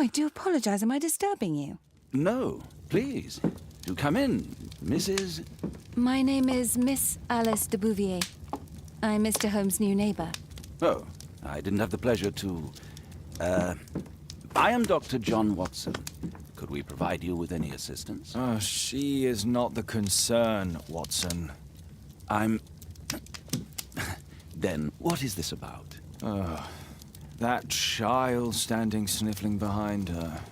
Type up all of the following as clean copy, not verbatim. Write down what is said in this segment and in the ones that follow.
Oh, I do apologize. Am I disturbing you? No, please. Do come in, Mrs. My name is Miss Alice de Bouvier. I'm Mr. Holmes' new neighbor. Oh, I didn't have the pleasure to... I am Dr. John Watson. Could we provide you with any assistance? She is not the concern, Watson. I'm... Then, what is this about? That child standing sniffling behind her.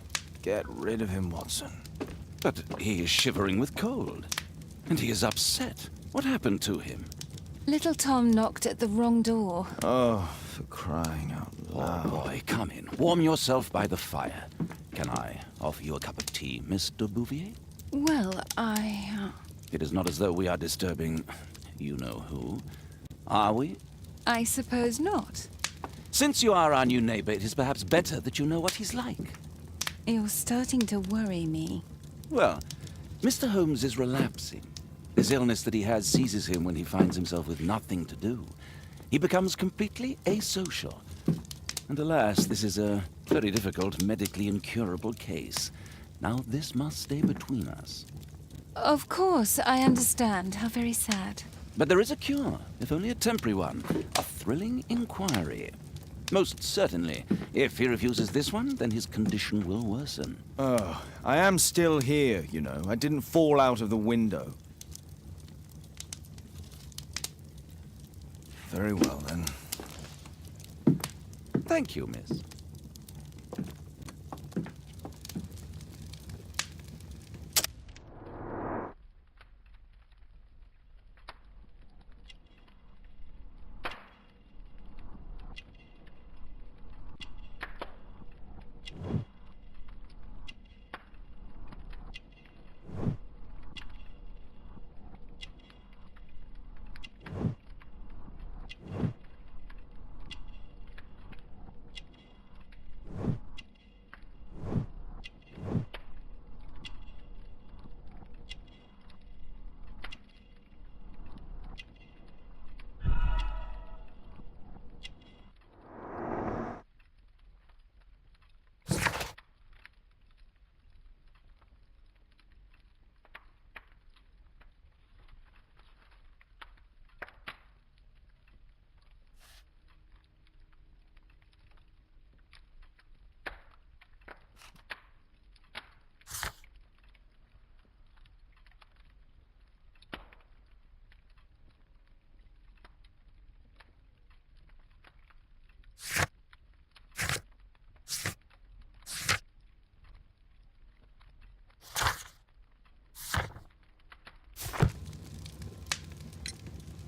Get rid of him, Watson. But he is shivering with cold. And he is upset. What happened to him? Little Tom knocked at the wrong door. Oh, for crying out loud. Oh, boy, come in. Warm yourself by the fire. Can I offer you a cup of tea, Miss de Bouvier? Well, It is not as though we are disturbing you-know-who. Are we? I suppose not. Since you are our new neighbor, it is perhaps better that you know what he's like. You're starting to worry me. Well, Mr. Holmes is relapsing. This illness that he has seizes him when he finds himself with nothing to do. He becomes completely asocial. And alas, this is a very difficult, medically incurable case. Now, this must stay between us. Of course, I understand. How very sad. But there is a cure, if only a temporary one. A thrilling inquiry. Most certainly. If he refuses this one, then his condition will worsen. Oh, I am still here, you know. I didn't fall out of the window. Very well, then. Thank you, miss.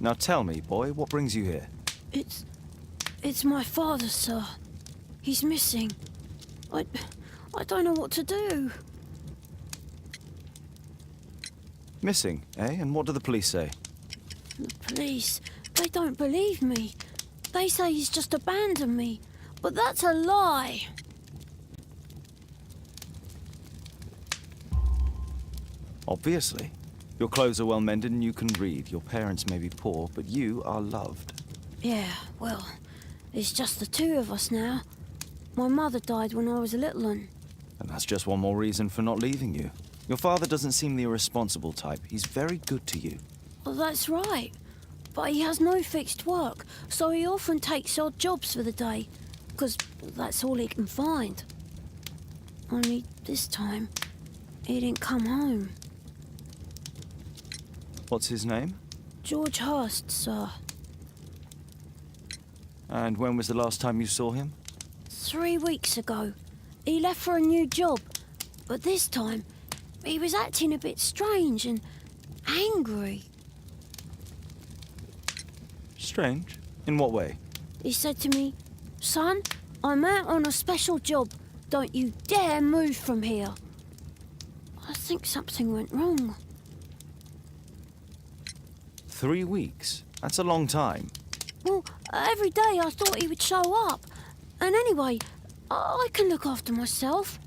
Now tell me, boy, what brings you here? It's my father, sir. He's missing. I don't know what to do. Missing, eh? And what do the police say? The police, they don't believe me. They say he's just abandoned me. But that's a lie. Obviously. Your clothes are well mended and you can read. Your parents may be poor, but you are loved. Yeah, well, it's just the two of us now. My mother died when I was a little one. And that's just one more reason for not leaving you. Your father doesn't seem the irresponsible type. He's very good to you. Well, that's right. But he has no fixed work, so he often takes odd jobs for the day, because that's all he can find. Only this time, he didn't come home. What's his name? George Hurst, sir. And when was the last time you saw him? 3 weeks ago. He left for a new job, but this time, he was acting a bit strange and angry. Strange? In what way? He said to me, "Son, I'm out on a special job. Don't you dare move from here." I think something went wrong. 3 weeks? That's a long time. Well, every day I thought he would show up. And anyway, I can look after myself.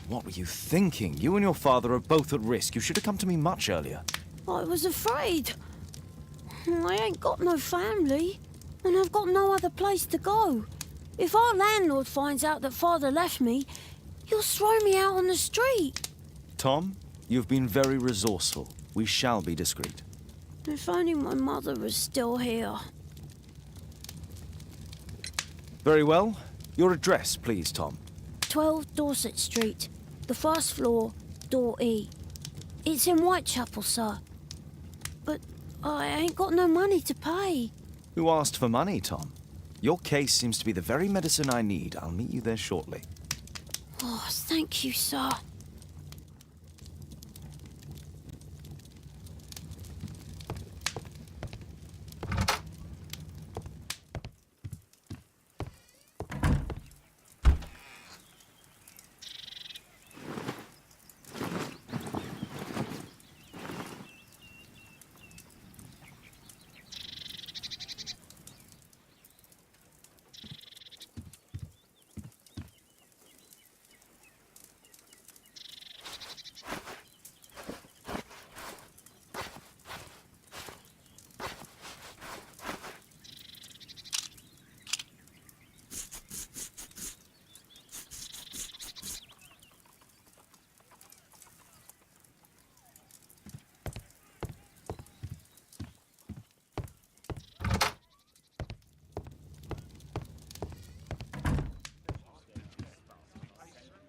What were you thinking? You and your father are both at risk. You should have come to me much earlier. I was afraid. I ain't got no family, and I've got no other place to go. If our landlord finds out that Father left me, he'll throw me out on the street. Tom, you've been very resourceful. We shall be discreet. If only my mother was still here. Very well. Your address, please, Tom. 12 Dorset Street, the first floor, door E. It's in Whitechapel, sir. But I ain't got no money to pay. Who asked for money, Tom? Your case seems to be the very medicine I need. I'll meet you there shortly. Oh, thank you, sir.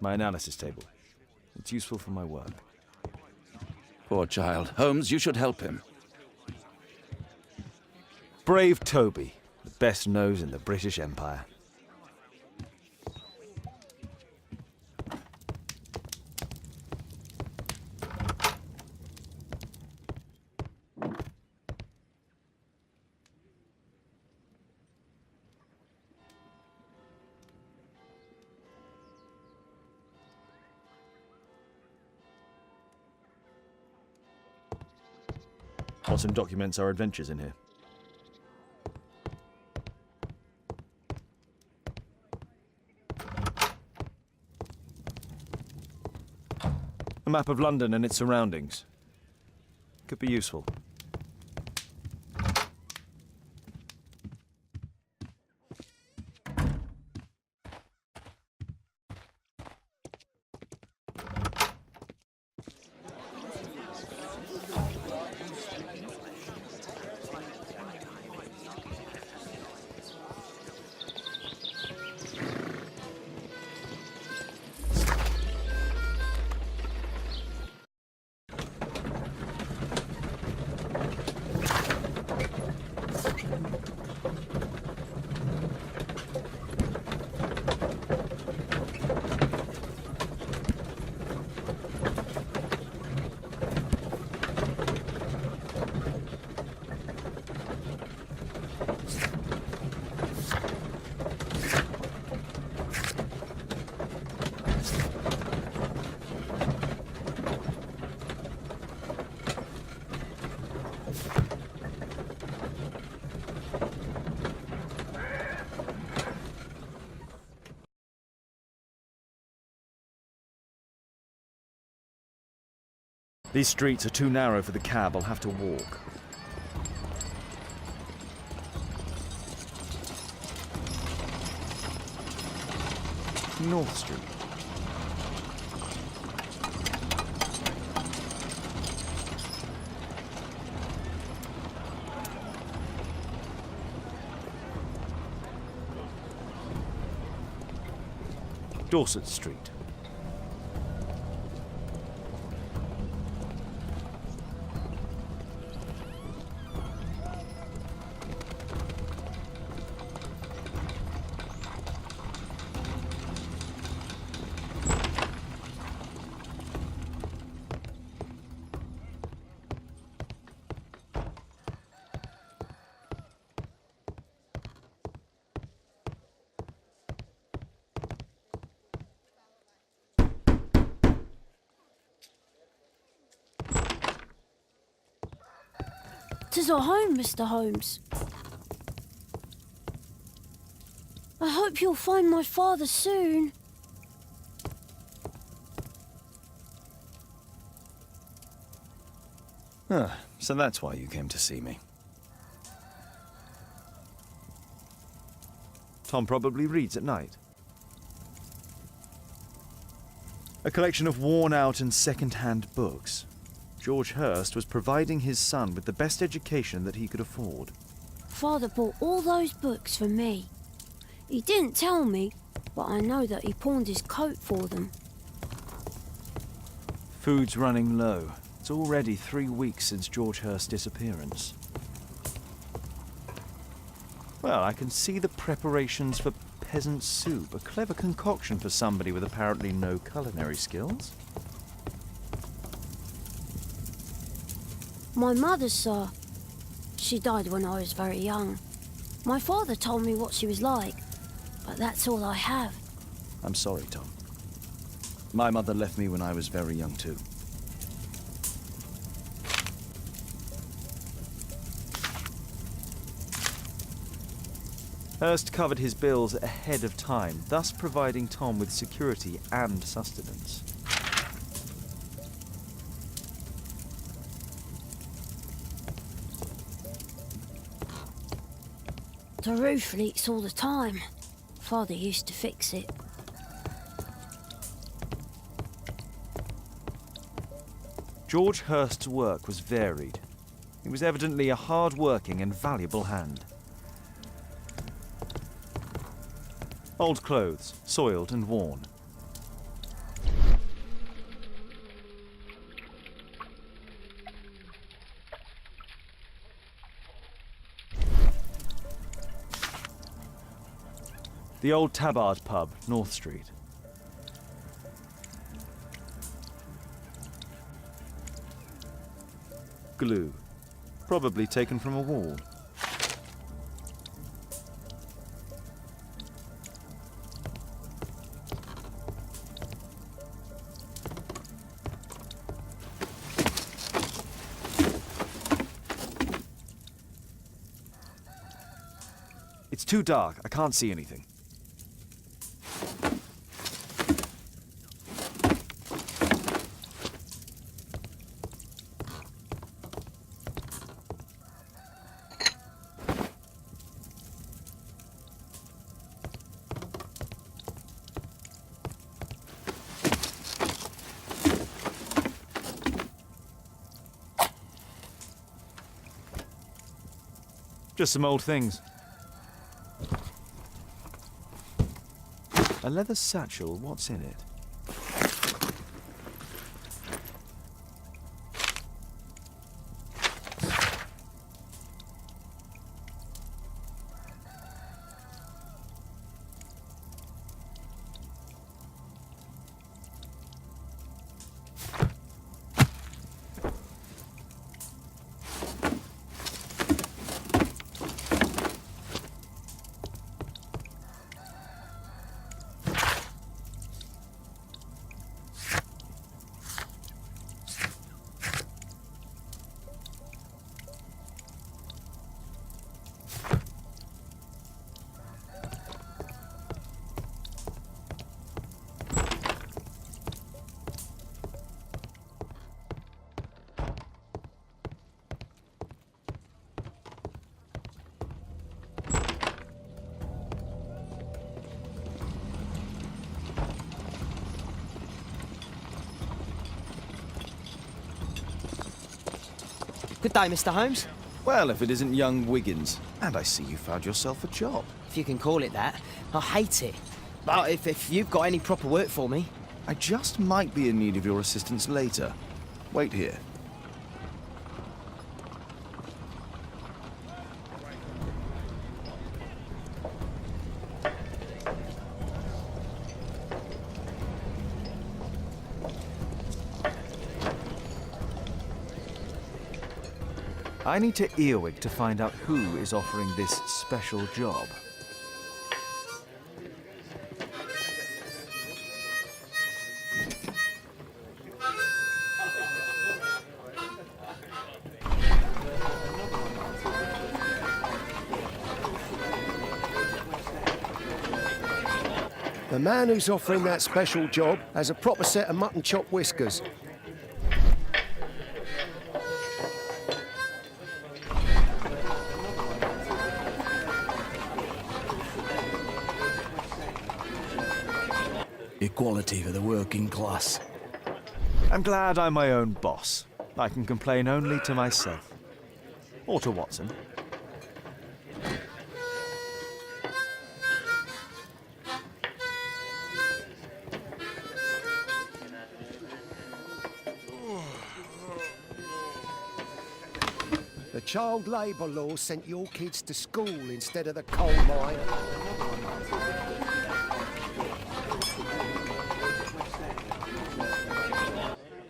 My analysis table. It's useful for my work. Poor child. Holmes, you should help him. Brave Toby, the best nose in the British Empire. Autumn documents our adventures in here. A map of London and its surroundings. Could be useful. These streets are too narrow for the cab. I'll have to walk. North Street. Dorset Street. Tis our home, Mr. Holmes. I hope you'll find my father soon. Ah, so that's why you came to see me. Tom probably reads at night. A collection of worn-out and second-hand books. George Hurst was providing his son with the best education that he could afford. Father bought all those books for me. He didn't tell me, but I know that he pawned his coat for them. Food's running low. It's already 3 weeks since George Hurst's disappearance. Well, I can see the preparations for peasant soup, a clever concoction for somebody with apparently no culinary skills. My mother, sir. She died when I was very young. My father told me what she was like, but that's all I have. I'm sorry, Tom. My mother left me when I was very young too. Hurst covered his bills ahead of time, thus providing Tom with security and sustenance. The roof leaks all the time. Father used to fix it. George Hurst's work was varied. He was evidently a hard-working and valuable hand. Old clothes, soiled and worn. The old Tabard pub, North Street. Glue, probably taken from a wall. It's too dark. I can't see anything. Just some old things. A leather satchel, what's in it? Good day, Mr. Holmes. Well, if it isn't young Wiggins. And I see you found yourself a job. If you can call it that. I hate it. But if you've got any proper work for me... I just might be in need of your assistance later. Wait here. I need to earwig to find out who is offering this special job. The man who's offering that special job has a proper set of mutton chop whiskers. Equality for the working class. I'm glad I'm my own boss. I can complain only to myself. Or to Watson. The child labour law sent your kids to school instead of the coal mine.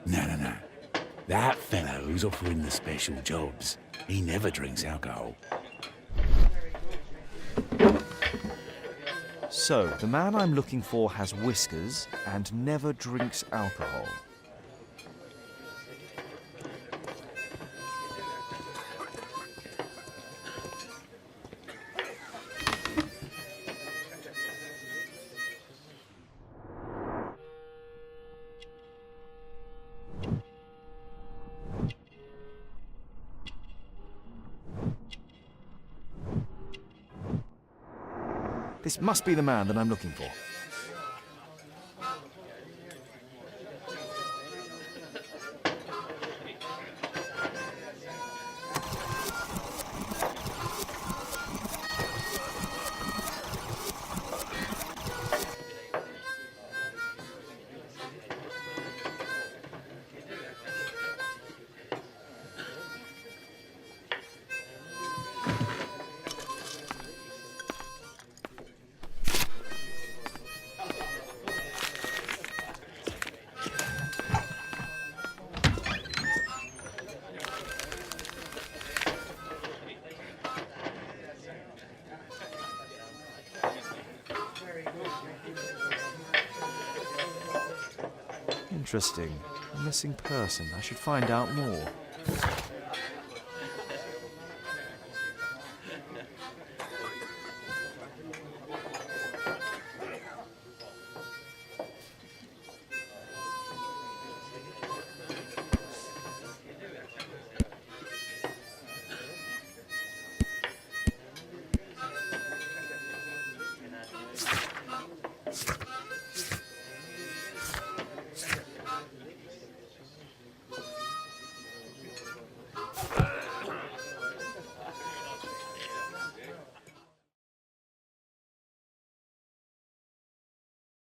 No. That fellow who's offering the special jobs, he never drinks alcohol. So, the man I'm looking for has whiskers and never drinks alcohol. This must be the man that I'm looking for. Interesting. A missing person. I should find out more.